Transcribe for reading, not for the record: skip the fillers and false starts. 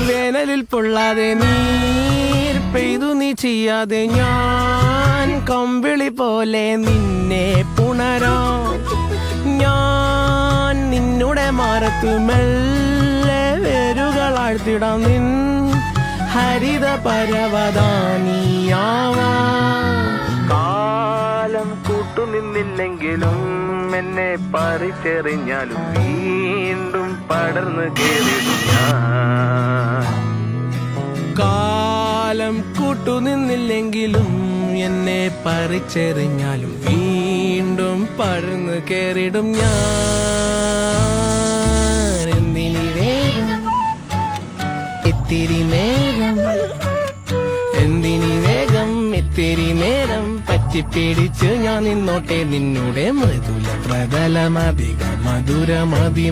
വേനലിൽ പൊള്ളാതെ നീർ പെയ്തു നീ ചെയ്യാതെ ഞാൻ കമ്പിളി പോലെ നിന്നെ പുണരാം. ഞാൻ നിന്നുടെ മാറത്തു മെല്ലെ വേരുകളാഴ്ത്തിടാം. നിൻ ഹരിത പരവതാനിയാവാം. കാലം കൂട്ടുനിന്നില്ലെങ്കിലും എന്നെ പറിച്ചെറിഞ്ഞാലും വീണ്ടും പടർന്നു കേറിടും ഞാൻ. കാലം കൂട്ടുനിന്നില്ലെങ്കിലും എന്നെ പറിച്ചെറിഞ്ഞാലും വീണ്ടും പടർന്നു കേറിടും ഞാൻ. എന്തിനി വേഗം ഇത്തിരി നേരം, എന്തിനി വേഗം ഇത്തിരി നേരം പറ്റിപ്പിടിച്ച് ഞാൻ നിന്നോട്ടെ നിന്നുടെ മൃദുല പ്രതലമധിക മധുരമതിമനോഹരം.